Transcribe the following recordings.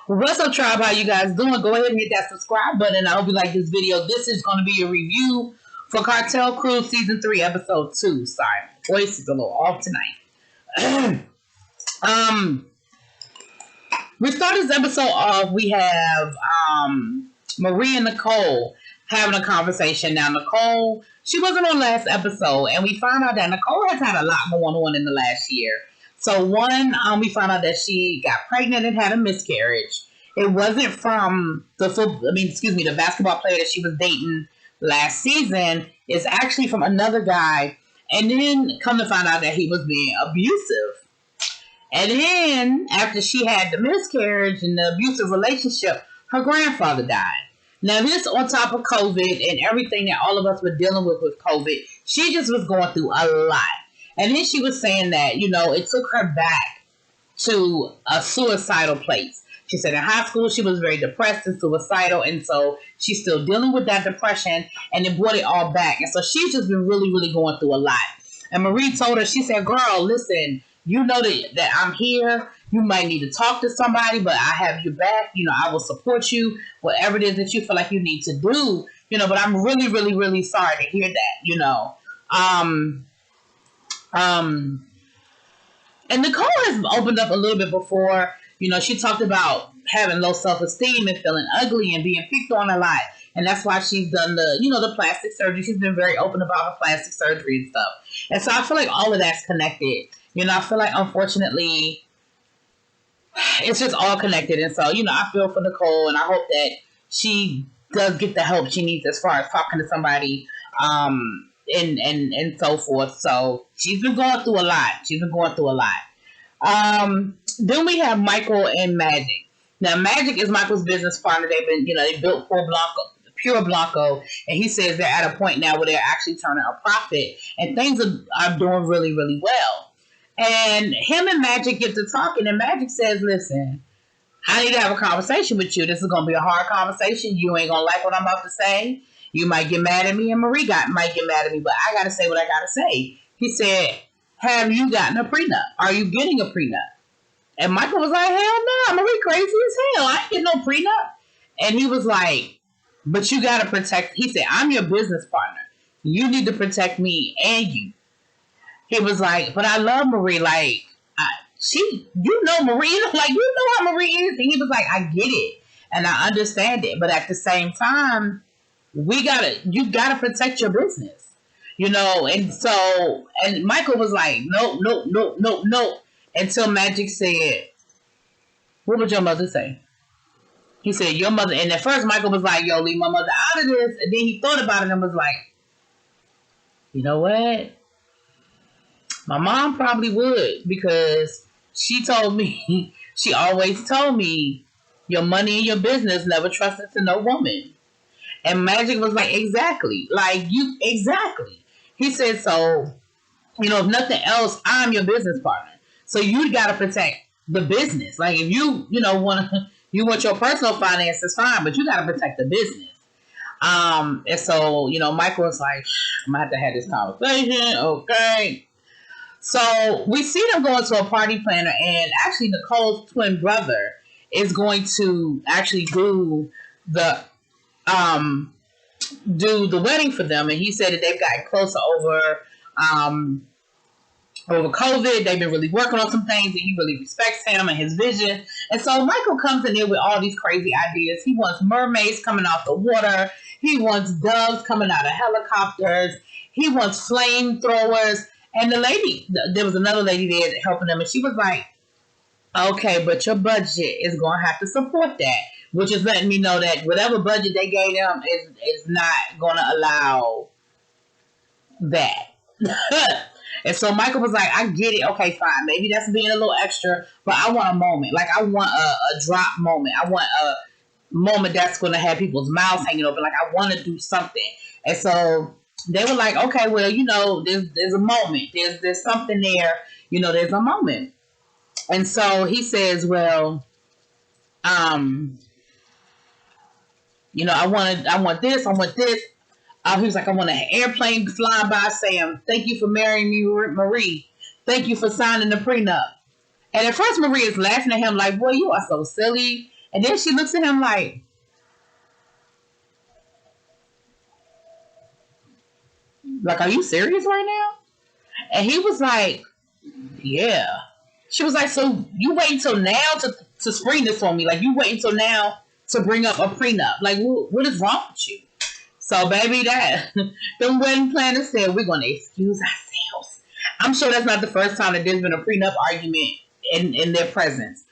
What's up, tribe? How you guys doing? Go ahead and hit that subscribe button. I hope you like this video. This is going to be a review for Cartel Cruise Season 3, Episode 2. Sorry, my voice is a little off tonight. We start this episode off. We have Marie and Nicole having a conversation. Now, Nicole, she wasn't on last episode, and we found out that Nicole has had a lot going on in the last year. So we found out that she got pregnant and had a miscarriage. It wasn't from the basketball player that she was dating last season. It's actually from another guy. And then come to find out that he was being abusive. And then after she had the miscarriage and the abusive relationship, her grandfather died. Now this on top of COVID and everything that all of us were dealing with COVID, she just was going through a lot. And then she was saying that, it took her back to a suicidal place. She said in high school she was very depressed and suicidal, and so she's still dealing with that depression, and it brought it all back. And so she's just been really, really going through a lot. And Marie told her, she said, girl, listen, you know that I'm here. You might need to talk to somebody, but I have your back. I will support you, whatever it is that you feel like you need to do. But I'm really, really, really sorry to hear that, and Nicole has opened up a little bit before. She talked about having low self-esteem and feeling ugly and being picked on a lot. And that's why she's done the plastic surgery. She's been very open about her plastic surgery and stuff. And so I feel like all of that's connected. I feel like, unfortunately, it's just all connected. And so, I feel for Nicole, and I hope that she does get the help she needs as far as talking to somebody, and so forth. So she's been going through a lot. Then we have Michael and Magic. Now Magic is Michael's business partner. They built Pure Blanco, and he says they're at a point now where they're actually turning a profit, and things are doing really, really well. And him and Magic get to talking, and Magic says, listen, I need to have a conversation with you. This is going to be a hard conversation. You ain't going to like what I'm about to say. You might get mad at me, and Marie might get mad at me, but I got to say what I got to say. He said, have you gotten a prenup? Are you getting a prenup? And Michael was like, hell no, Marie crazy as hell. I ain't getting no prenup. And he was like, but you got to protect. He said, I'm your business partner. You need to protect me and you. He was like, but I love Marie. Like, Marie, how Marie is. And he was like, I get it. And I understand it. But at the same time, you gotta protect your business, and Michael was like, no, until Magic said, what would your mother say? He said, your mother, and at first Michael was like, yo, leave my mother out of this, and then he thought about it and was like, you know what? My mom probably would, because she always told me, your money and your business, never trust it to no woman. And Magic was like, exactly. Exactly. He said, so, if nothing else, I'm your business partner. So you got to protect the business. Like, if you want your personal finances, fine, but you got to protect the business. And so, Michael was like, I'm going to have this conversation. Okay. So we see them going to a party planner, and actually Nicole's twin brother is going to actually do the wedding for them, and he said that they've gotten closer over COVID. They've been really working on some things, and he really respects him and his vision. And so Michael comes in there with all these crazy ideas. He wants mermaids coming out the water. He wants doves coming out of helicopters. He wants flamethrowers. And there was another lady there helping them, and she was like, okay, but your budget is going to have to support that, which is letting me know that whatever budget they gave them is not going to allow that. And so Michael was like, I get it. Okay, fine. Maybe that's being a little extra, but I want a moment. Like, I want a drop moment. I want a moment that's going to have people's mouths hanging open. Like, I want to do something. And so they were like, okay, well, there's a moment. There's something there. There's a moment. And so he says, well, I want this. He was like, I want an airplane flying by saying, thank you for marrying me, Marie. Thank you for signing the prenup. And at first Marie is laughing at him like, boy, you are so silly. And then she looks at him like are you serious right now? And he was like, yeah. She was like, so you wait until now to spring this on me? Like, you wait until now to bring up a prenup? Like, what is wrong with you? So, baby, that the wedding planners said, we're going to excuse ourselves. I'm sure that's not the first time that there's been a prenup argument in their presence.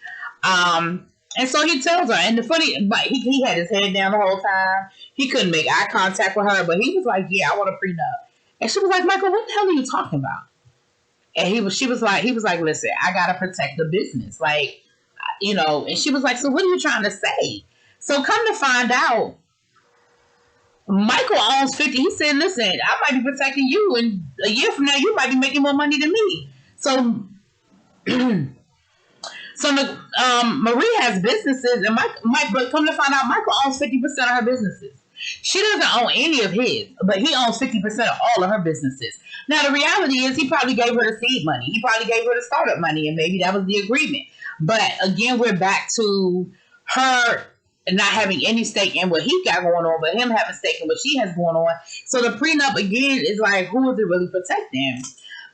And so he tells her, and the funny, but he had his head down the whole time. He couldn't make eye contact with her, but he was like, yeah, I want a prenup. And she was like, Michael, what the hell are you talking about? And he was like, listen, I got to protect the business. Like, and she was like, so what are you trying to say? So come to find out, Michael owns 50. He said, listen, I might be protecting you, and a year from now, you might be making more money than me. So, Marie has businesses, and but come to find out, Michael owns 50% of her businesses. She doesn't own any of his, but he owns 50% of all of her businesses. Now, the reality is he probably gave her the seed money. He probably gave her the startup money, and maybe that was the agreement. But again, we're back to her not having any stake in what he got going on, but him having stake in what she has going on. So the prenup, again, is like, who is it really protecting?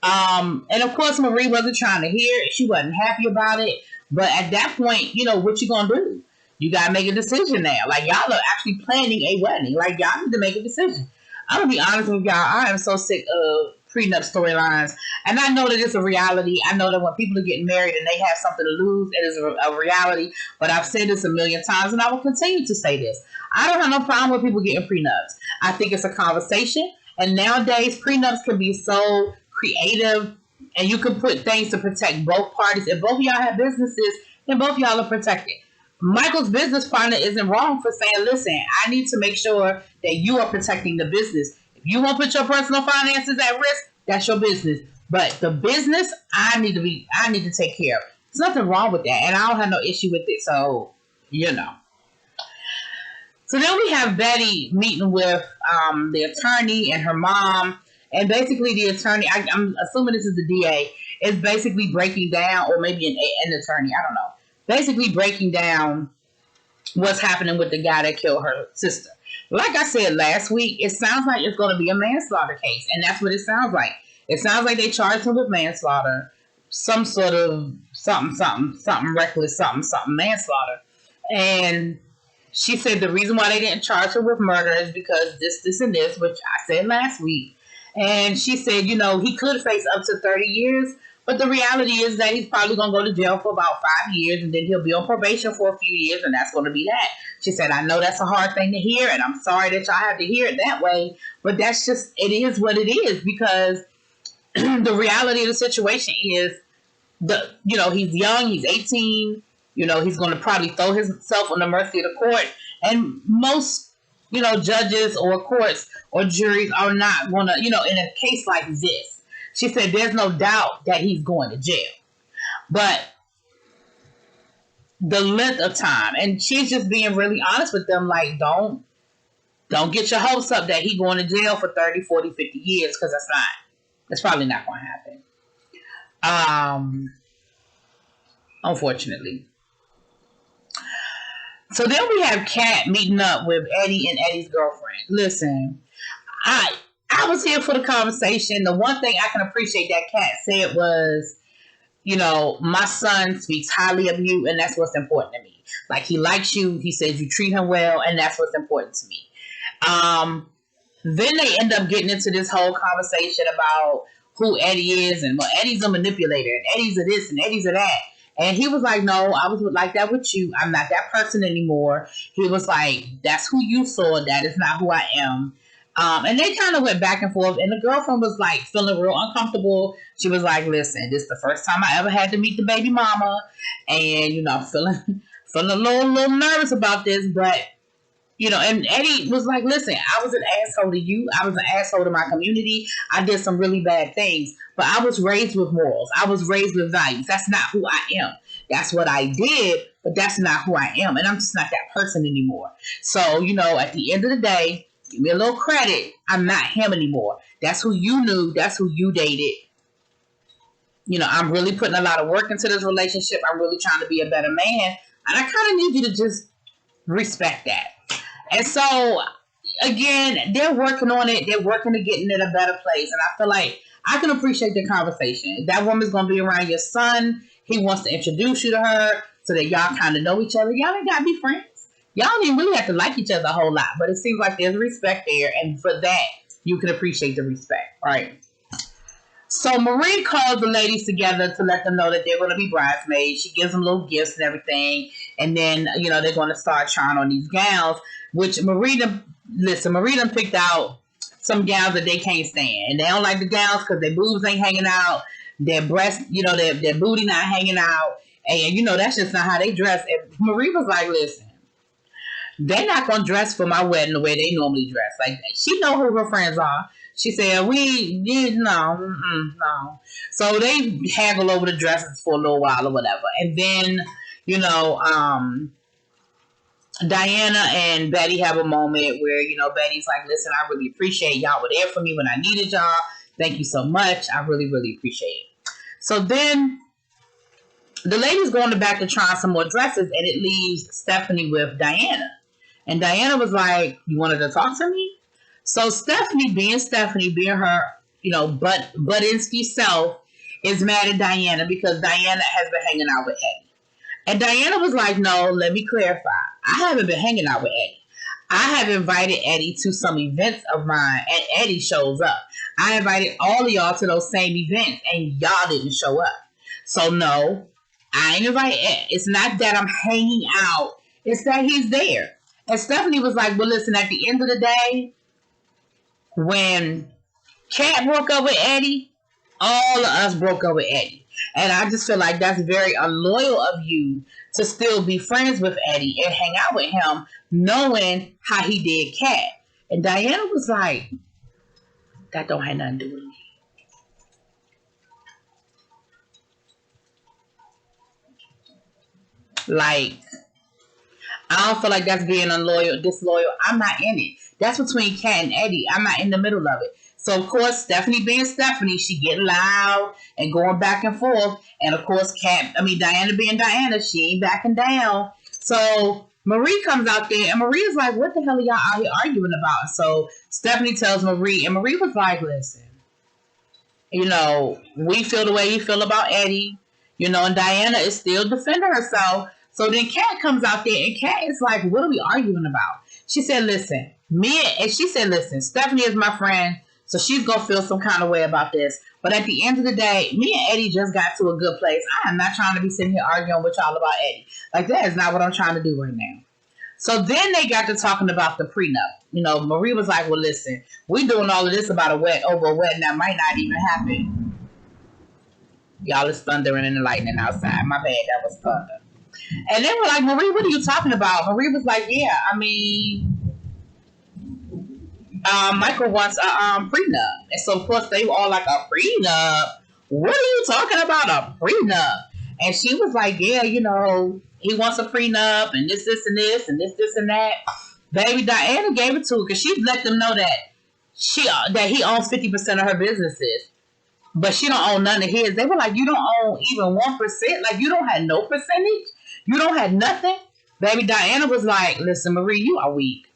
And of course, Marie wasn't trying to hear it. She wasn't happy about it. But at that point, what you going to do? You got to make a decision now. Like, y'all are actually planning a wedding. Like, y'all need to make a decision. I'm going to be honest with y'all. I am so sick of prenup storylines. And I know that it's a reality. I know that when people are getting married and they have something to lose, it is a reality. But I've said this a million times, and I will continue to say this. I don't have no problem with people getting prenups. I think it's a conversation. And nowadays, prenups can be so creative, and you can put things to protect both parties. If both of y'all have businesses, then both of y'all are protected. Michael's business partner isn't wrong for saying, listen, I need to make sure that you are protecting the business. If you won't put your personal finances at risk, that's your business. But the business, I need to take care of. There's nothing wrong with that, and I don't have no issue with it. So, So then we have Betty meeting with the attorney and her mom. And basically the attorney, I'm assuming this is the DA, is basically breaking down, or maybe an attorney, I don't know. Basically breaking down what's happening with the guy that killed her sister. Like I said last week, it sounds like it's going to be a manslaughter case. And that's what it sounds like. It sounds like they charged him with manslaughter. Some sort of something reckless, something manslaughter. And she said the reason why they didn't charge her with murder is because this, and this, which I said last week. And she said, he could face up to 30 years. But the reality is that he's probably going to go to jail for about 5 years, and then he'll be on probation for a few years, and that's going to be that. She said, I know that's a hard thing to hear, and I'm sorry that y'all have to hear it that way, but that's just, it is what it is, because the reality of the situation is, he's young, he's 18, he's going to probably throw himself on the mercy of the court, and most, judges or courts or juries are not going to, in a case like this. She said there's no doubt that he's going to jail. But the length of time, and she's just being really honest with them, like, don't get your hopes up that he's going to jail for 30, 40, 50 years, because that's probably not going to happen. Unfortunately. So then we have Kat meeting up with Eddie and Eddie's girlfriend. Listen, I was here for the conversation. The one thing I can appreciate that Kat said was, my son speaks highly of you, and that's what's important to me. Like, he likes you. He says you treat him well, and that's what's important to me. Then they end up getting into this whole conversation about who Eddie is, and, well, Eddie's a manipulator, and Eddie's a this, and Eddie's a that. And he was like, no, I was like that with you. I'm not that person anymore. He was like, that's who you saw. That is not who I am. And they kind of went back and forth, and the girlfriend was like feeling real uncomfortable. She was like, listen, this is the first time I ever had to meet the baby mama, and feeling a little nervous about this, but and Eddie was like, listen, I was an asshole to you, I was an asshole to my community, I did some really bad things, but I was raised with morals, I was raised with values. That's not who I am. That's what I did, but that's not who I am, and I'm just not that person anymore. So at the end of the day, give me a little credit. I'm not him anymore. That's who you knew. That's who you dated. I'm really putting a lot of work into this relationship. I'm really trying to be a better man. And I kind of need you to just respect that. And so, again, they're working on it. They're working to getting in a better place. And I feel like I can appreciate the conversation. If that woman's going to be around your son, he wants to introduce you to her so that y'all kind of know each other. Y'all ain't got to be friends. Y'all don't even really have to like each other a whole lot. But it seems like there's respect there. And for that, you can appreciate the respect, right? So Marie calls the ladies together to let them know that they're going to be bridesmaids. She gives them little gifts and everything. And then, they're going to start trying on these gowns, which Marie done picked out some gowns that they can't stand. And they don't like the gowns because their boobs ain't hanging out. Their breasts, their booty not hanging out. And, that's just not how they dress. And Marie was like, listen, they're not going to dress for my wedding the way they normally dress. Like, she know who her friends are. She said, no. So they haggle over the dresses for a little while or whatever. And then, Diana and Betty have a moment where, Betty's like, listen, I really appreciate y'all were there for me when I needed y'all. Thank you so much. I really, really appreciate it. So then the ladies go in the back to try on some more dresses, and it leaves Stephanie with Diana. And Diana was like, you wanted to talk to me? So Stephanie, being her, Buttinsky self, is mad at Diana because Diana has been hanging out with Eddie. And Diana was like, no, let me clarify. I haven't been hanging out with Eddie. I have invited Eddie to some events of mine, and Eddie shows up. I invited all of y'all to those same events, and y'all didn't show up. So no, I ain't invited Eddie. It's not that I'm hanging out. It's that he's there. And Stephanie was like, well, listen, at the end of the day, when Kat broke up with Eddie, all of us broke up with Eddie. And I just feel like that's very unloyal of you to still be friends with Eddie and hang out with him, knowing how he did Kat. And Diana was like, that don't have nothing to do with me. Like, I don't feel like that's being disloyal. I'm not in it. That's between Kat and Eddie. I'm not in the middle of it. So, of course, Stephanie being Stephanie, she getting loud and going back and forth. And, of course, Diana being Diana, she ain't backing down. So, Marie comes out there, and Marie is like, what the hell are y'all out here arguing about? So, Stephanie tells Marie, and Marie was like, listen, we feel the way we feel about Eddie, and Diana is still defending herself. So then Kat comes out there, and Kat is like, what are we arguing about? She said, listen, Stephanie is my friend, so she's going to feel some kind of way about this. But at the end of the day, me and Eddie just got to a good place. I am not trying to be sitting here arguing with y'all about Eddie. Like, that is not what I'm trying to do right now. So then they got to talking about the prenup. Marie was like, well, listen, we doing all of this about over a wedding that might not even happen. Y'all, it's thundering and lightning outside. My bad, that was thunder. And they were like, Marie, what are you talking about? Marie was like, yeah, Michael wants a prenup. And so, of course, they were all like, a prenup? What are you talking about, a prenup? And she was like, yeah, he wants a prenup and this, and this, and this, and that. Baby, Diana gave it to her because she let them know that he owns 50% of her businesses. But she don't own none of his. They were like, you don't own even 1%? Like, you don't have no percentage? You don't have nothing? Baby, Diana was like, listen, Marie, you are weak.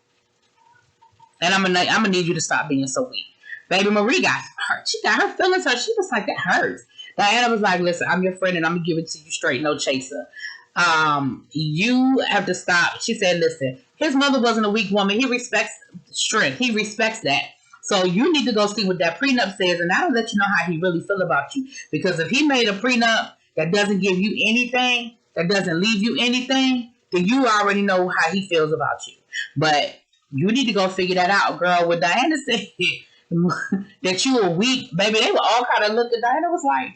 And I'm gonna need you to stop being so weak. Baby, Marie got hurt. She got her feelings hurt. She was like, that hurts. Diana was like, listen, I'm your friend and I'm gonna give it to you straight, no chaser. You have to stop. She said, listen, his mother wasn't a weak woman. He respects strength. He respects that. So you need to go see what that prenup says, and that'll let you know how he really feel about you. Because if he made a prenup that doesn't give you anything, that doesn't leave you anything, then you already know how he feels about you. But you need to go figure that out, girl. When Diana said that you were weak, baby, they were all kind of looking. Diana was like,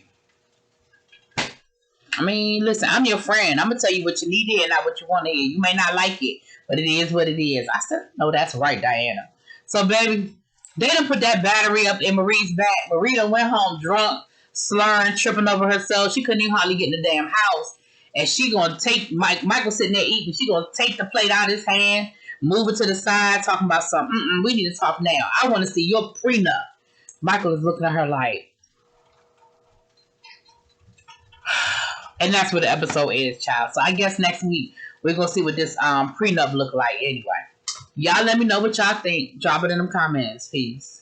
listen, I'm your friend. I'm going to tell you what you need to hear, not what you want to hear. You may not like it, but it is what it is. I said, no, that's right, Diana. So, baby, they done put that battery up in Marie's back. Marie done went home drunk, slurring, tripping over herself. She couldn't even hardly get in the damn house. And she going to take, Michael sitting there eating. She going to take the plate out of his hand, move it to the side, talking about something. We need to talk now. I want to see your prenup. Michael is looking at her like, And that's what the episode is, child. So I guess next week we're gonna see what this prenup look like anyway. Y'all let me know what y'all think. Drop it in them comments. Peace.